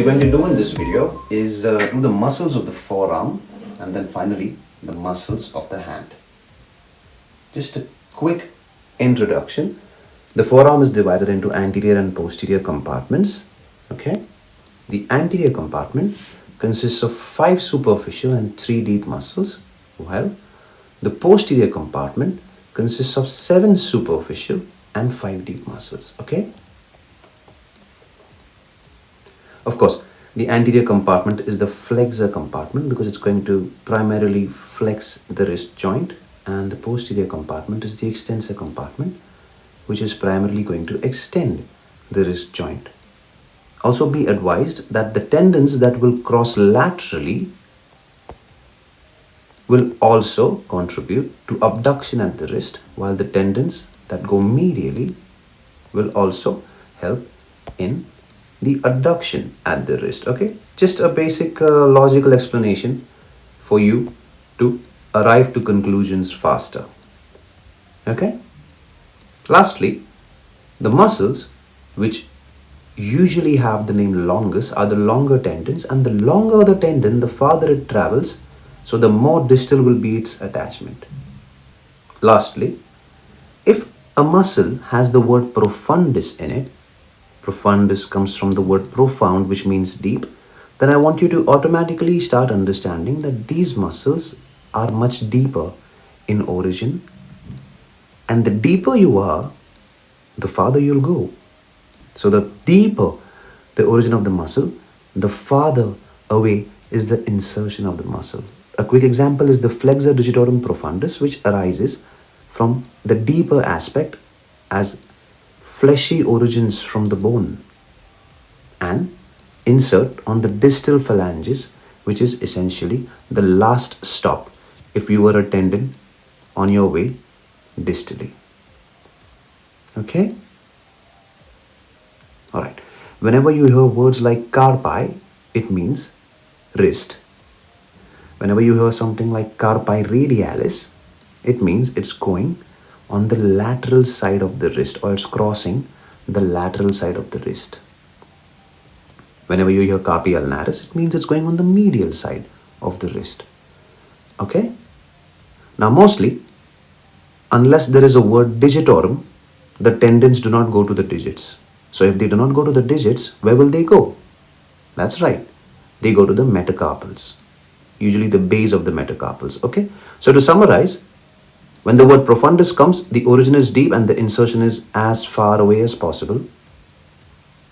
we're going to do in this video is do the muscles of the forearm and then finally the muscles of the hand. Just a quick introduction. The forearm is divided into anterior and posterior compartments. Okay. The anterior compartment consists of 5 superficial and 3 deep muscles, while the posterior compartment consists of 7 superficial and 5 deep muscles. Okay. Of course, the anterior compartment is the flexor compartment because it's going to primarily flex the wrist joint, and the posterior compartment is the extensor compartment, which is primarily going to extend the wrist joint. Also be advised that the tendons that will cross laterally will also contribute to abduction at the wrist, while the tendons that go medially will also help in the adduction at the wrist. Okay, just a basic logical explanation for you to arrive to conclusions faster. Okay. Lastly, the muscles which usually have the name longus are the longer tendons, and the longer the tendon, the farther it travels, so the more distal will be its attachment. Lastly, if a muscle has the word profundus in it, profundus comes from the word profound, which means deep, then I want you to automatically start understanding that these muscles are much deeper in origin, and the deeper you are, the farther you'll go. So the deeper the origin of the muscle, the farther away is the insertion of the muscle. A quick example is the flexor digitorum profundus, which arises from the deeper aspect as fleshy origins from the bone and insert on the distal phalanges, which is essentially the last stop if you were a tendon on your way distally. Okay? Alright. Whenever you hear words like carpi, it means wrist. Whenever you hear something like carpi radialis, it means it's going on the lateral side of the wrist, or it's crossing the lateral side of the wrist. Whenever you hear carpi ulnaris, it means it's going on the medial side of the wrist. Okay? Now mostly, unless there is a word digitorum, the tendons do not go to the digits. So if they do not go to the digits, where will they go? That's right. They go to the metacarpals, usually the base of the metacarpals. Okay? So to summarize, when the word profundus comes, the origin is deep and the insertion is as far away as possible.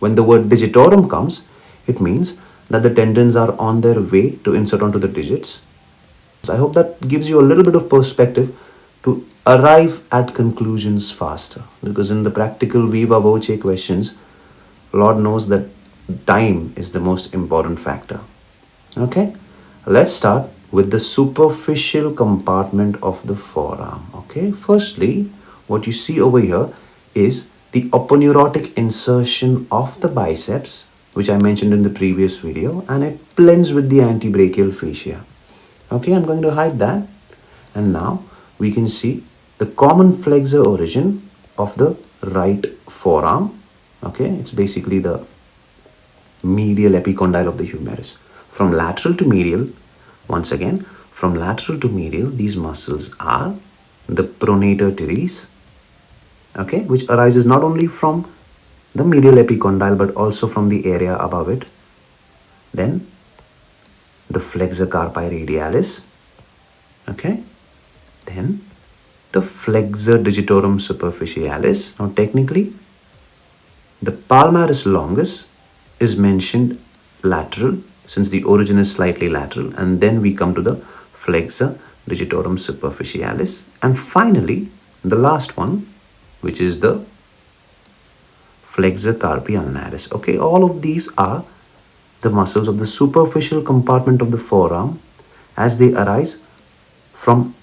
When the word digitorum comes, it means that the tendons are on their way to insert onto the digits. So I hope that gives you a little bit of perspective to arrive at conclusions faster, because in the practical viva voce questions, Lord knows that time is the most important factor. Okay, let's start with the superficial compartment of the forearm. Okay, firstly, what you see over here is the aponeurotic insertion of the biceps, which I mentioned in the previous video, and it blends with the antebrachial fascia. Okay, I'm going to hide that, and now we can see the common flexor origin of the right forearm. Okay, it's basically the medial epicondyle of the humerus. From lateral to medial, once again, from lateral to medial, these muscles are the Pronator Teres, okay, which arises not only from the medial epicondyle but also from the area above it. Then the flexor carpi radialis, okay, then the flexor digitorum superficialis. Now technically, the palmaris longus is mentioned lateral, since the origin is slightly lateral, and then we come to the flexor digitorum superficialis, and finally the last one, which is the flexor carpi ulnaris. Okay, all of these are the muscles of the superficial compartment of the forearm as they arise from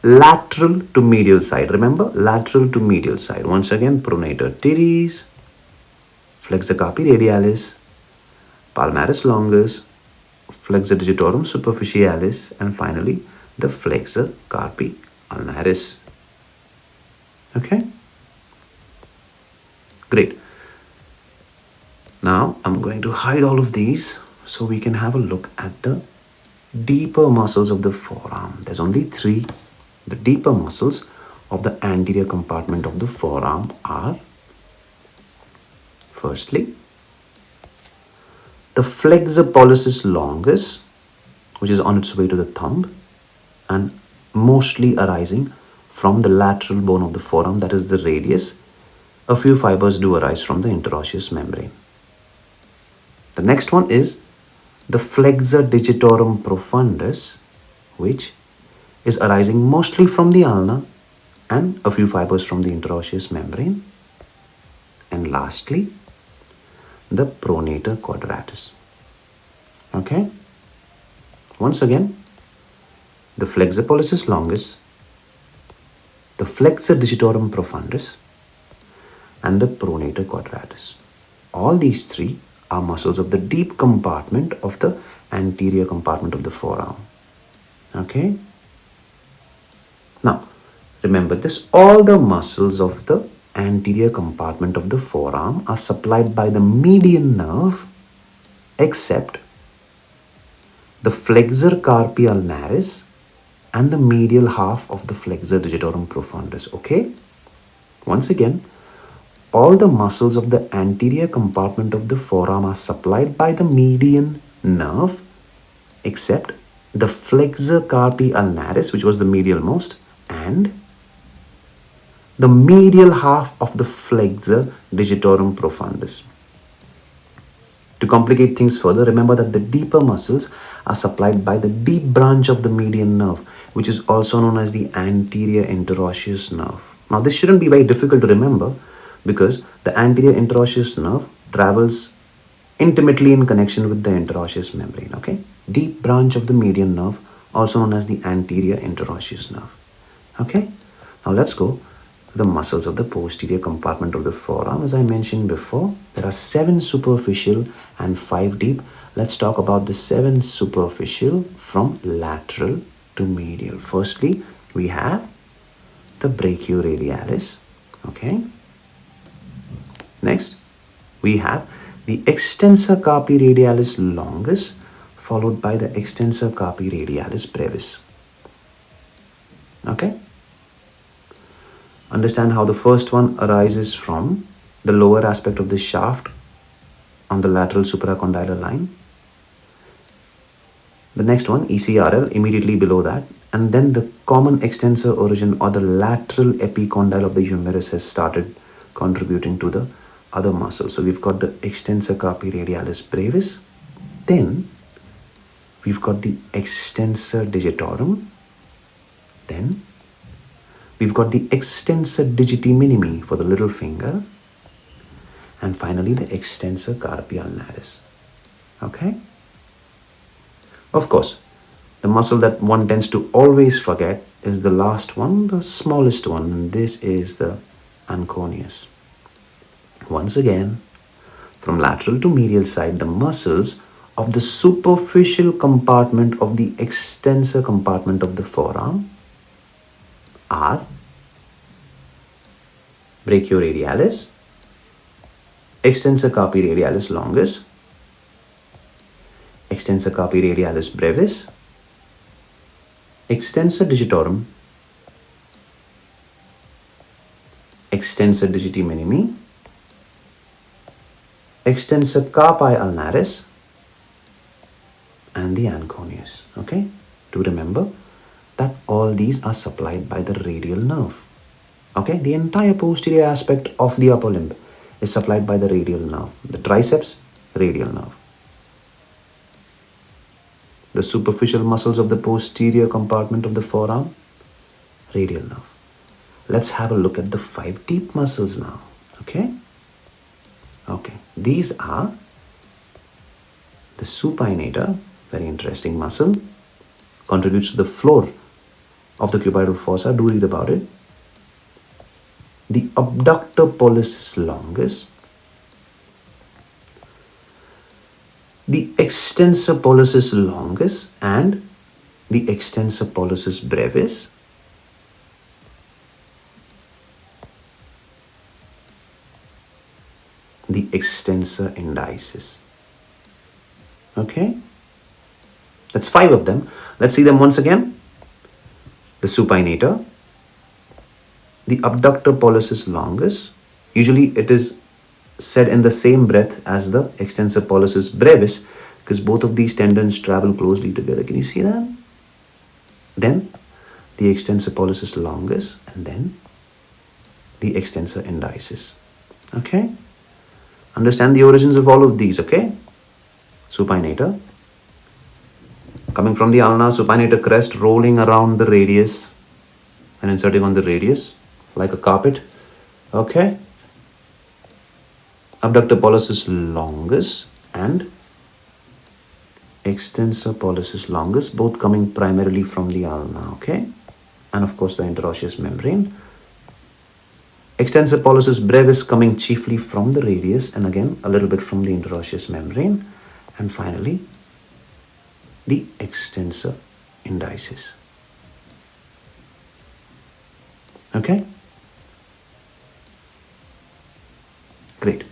lateral to medial side. Remember, lateral to medial side. Once again, Pronator Teres, flexor carpi radialis, palmaris longus, flexor digitorum superficialis, and finally the flexor carpi ulnaris. Okay, great. Now I'm going to hide all of these so we can have a look at the deeper muscles of the forearm. There's only three. The deeper muscles of the anterior compartment of the forearm are, firstly, the Flexopolysis longus, which is on its way to the thumb and mostly arising from the lateral bone of the forearm, that is the radius. A few fibers do arise from the interosseous membrane. The next one is the Flexor Digitorum Profundus, which is arising mostly from the ulna and a few fibers from the interosseous membrane. And lastly, the Pronator Quadratus. Okay? Once again, the Flexopolysis longus, the Flexor Digitorum Profundus, and the Pronator Quadratus. All these three are muscles of the deep compartment of the anterior compartment of the forearm. Okay? Now, remember this, all the muscles of the anterior compartment of the forearm are supplied by the median nerve except the flexor carpi ulnaris and the medial half of the flexor digitorum profundus. Okay? Once again, all the muscles of the anterior compartment of the forearm are supplied by the median nerve except the flexor carpi ulnaris, which was the medial most, and the medial half of the flexor digitorum profundus. To complicate things further, remember that the deeper muscles are supplied by the deep branch of the median nerve, which is also known as the anterior interosseous nerve. Now, this shouldn't be very difficult to remember because the anterior interosseous nerve travels intimately in connection with the interosseous membrane. Okay? Deep branch of the median nerve, also known as the anterior interosseous nerve. Okay? Now, let's go to the muscles of the posterior compartment of the forearm. As I mentioned before, there are 7 superficial and 5 deep. Let's talk about the 7 superficial from lateral to medial. Firstly, we have the brachioradialis. Okay. Next, we have the extensor carpi radialis longus, followed by the extensor carpi radialis brevis. Okay. Understand how the first one arises from the lower aspect of the shaft on the lateral supracondylar line. The next one, ECRL, immediately below that. And then the common extensor origin or the lateral epicondyle of the humerus has started contributing to the other muscles. So we've got the extensor carpi radialis brevis. Then we've got the extensor digitorum. Then we've got the extensor digiti minimi for the little finger. And finally, the extensor carpi ulnaris. Okay? Of course, the muscle that one tends to always forget is the last one, the smallest one, and this is the Anconeus. Once again, from lateral to medial side, the muscles of the superficial compartment of the extensor compartment of the forearm are brachioradialis, extensor carpi radialis longus, extensor carpi radialis brevis, extensor digitorum, extensor digiti minimi, extensor carpi ulnaris, and the Anconeus. Okay? Do remember that all these are supplied by the radial nerve. Okay? The entire posterior aspect of the upper limb is supplied by the radial nerve. The triceps, radial nerve. The superficial muscles of the posterior compartment of the forearm, radial nerve. Let's have a look at the 5 deep muscles now. Okay? Okay. These are the supinator, very interesting muscle, contributes to the floor of the cuboidal fossa. Do read about it. The abductor pollicis longus, the extensor pollicis longus and the extensor pollicis brevis, the the extensor indicis. Okay? That's 5 of them. Let's see them once again. The supinator, the abductor pollicis longus. Usually it is said in the same breath as the extensor pollicis brevis because both of these tendons travel closely together. Can you see that? Then the extensor pollicis longus and then the extensor indicis. Okay? Understand the origins of all of these, okay? Supinator. Coming from the ulna, supinator crest, rolling around the radius and inserting on the radius like a carpet. Okay? Abductor pollicis longus and extensor pollicis longus, both coming primarily from the ulna, okay? And of course the interosseous membrane. Extensor pollicis brevis coming chiefly from the radius and again a little bit from the interosseous membrane. And finally, the extensor indicis. Okay? Great.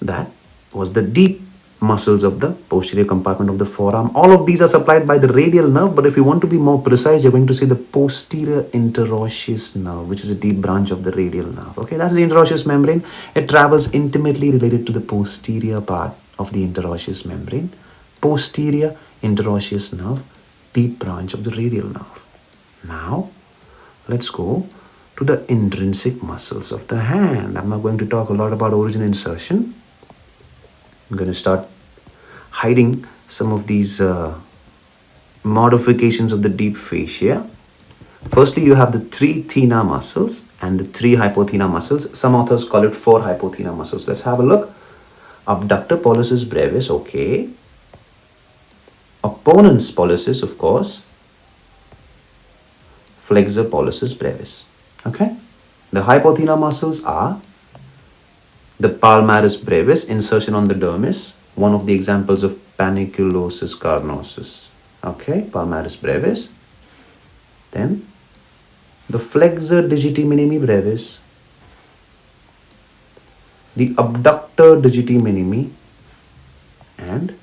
That was the deep muscles of the posterior compartment of the forearm. All of these are supplied by the radial nerve, but if you want to be more precise, you're going to see the posterior interosseous nerve, which is a deep branch of the radial nerve. Okay, that's the interosseous membrane. It travels intimately related to the posterior part of the interosseous membrane. Posterior interosseous nerve, deep branch of the radial nerve. Now, let's go to the intrinsic muscles of the hand. I'm not going to talk a lot about origin insertion. I'm going to start hiding some of these modifications of the deep fascia. Firstly, you have the 3 thenar muscles and the 3 hypothenar muscles. Some authors call it 4 hypothenar muscles. Let's have a look. Abductor pollicis brevis, okay. Opponens pollicis, of course. Flexor pollicis brevis, okay. The hypothenar muscles are the palmaris brevis, insertion on the dermis, one of the examples of paniculosis carnosus. Okay, palmaris brevis. Then the flexor digiti minimi brevis, the abductor digiti minimi, and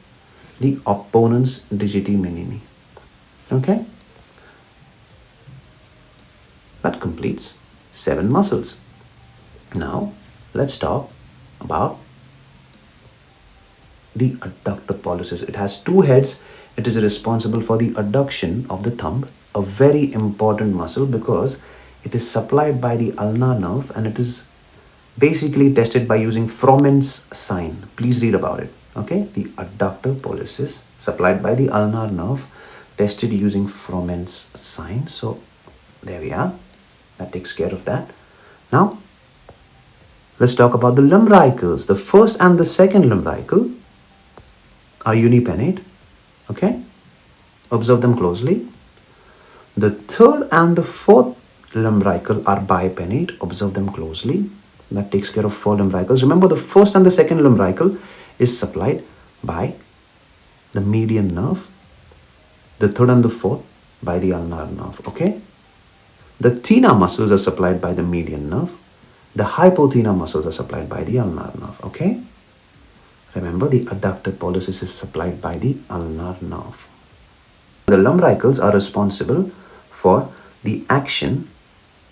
the opponens digiti minimi. Okay, that completes 7 muscles. Now, let's talk about the adductor pollicis. It has 2 heads. It is responsible for the adduction of the thumb, a very important muscle because it is supplied by the ulnar nerve and it is basically tested by using Froment's sign. Please read about it. Okay, the adductor pollicis supplied by the ulnar nerve, tested using Froment's sign. So there we are. That takes care of that. Now, let's talk about the lumbricals. The first and the second lumbrical are unipennate. Okay? Observe them closely. The third and the fourth lumbrical are bipennate. Observe them closely. That takes care of 4 lumbricals. Remember, the first and the second lumbrical is supplied by the median nerve. The third and the fourth by the ulnar nerve. Okay? The thenar muscles are supplied by the median nerve. The hypothenar muscles are supplied by the ulnar nerve. Okay? Remember, the adductor pollicis is supplied by the ulnar nerve. The lumbricals are responsible for the action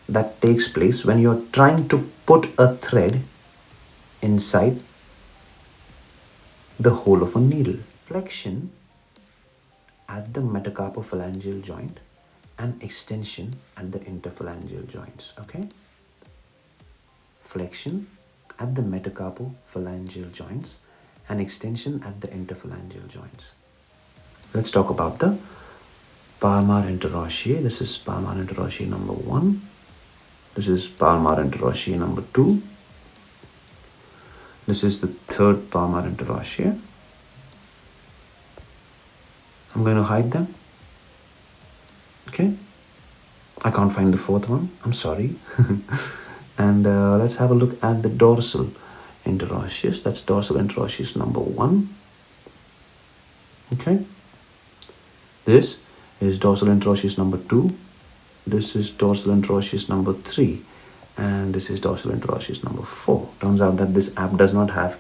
that takes place when you're trying to put a thread inside the hole of a needle. Flexion at the metacarpophalangeal joint and extension at the interphalangeal joints. Okay? Flexion at the metacarpophalangeal joints and extension at the interphalangeal joints. Let's talk about the palmar interosseae. This is palmar interosseae number 1. This is palmar interosseae number 2. This is the third palmar interosseae. I'm going to hide them. Okay. I can't find the fourth one. I'm sorry. And let's have a look at the dorsal interosseous. That's dorsal interosseous number 1. Okay. This is dorsal interosseous number 2. This is dorsal interosseous number 3. And this is dorsal interosseous number 4. Turns out that this app does not have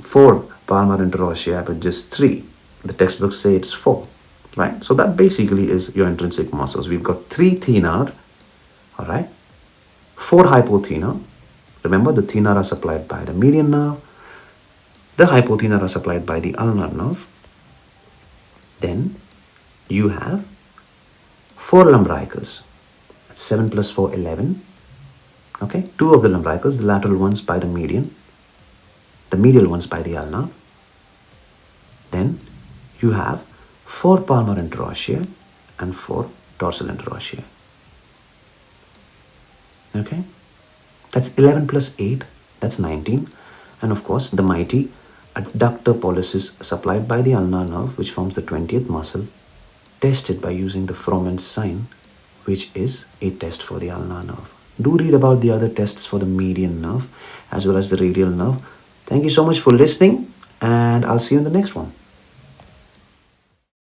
4 palmar interossei, but just 3. The textbooks say it's 4, right? So that basically is your intrinsic muscles. We've got 3 thenar, all right? 4 hypothenar. Remember, the thenar are supplied by the median nerve. The hypothenar are supplied by the ulnar nerve. Then you have 4 lumbricals. That's 7 plus 4, 11. Okay, 2 of the lumbricals, the lateral ones by the median, the medial ones by the ulnar. Then you have 4 palmar interossei and 4 dorsal interossei. Okay, that's 11 plus 8, that's 19. And of course, the mighty adductor pollicis supplied by the ulnar nerve, which forms the 20th muscle, tested by using the Froment's sign, which is a test for the ulnar nerve. Do read about the other tests for the median nerve as well as the radial nerve. Thank you so much for listening, and I'll see you in the next one.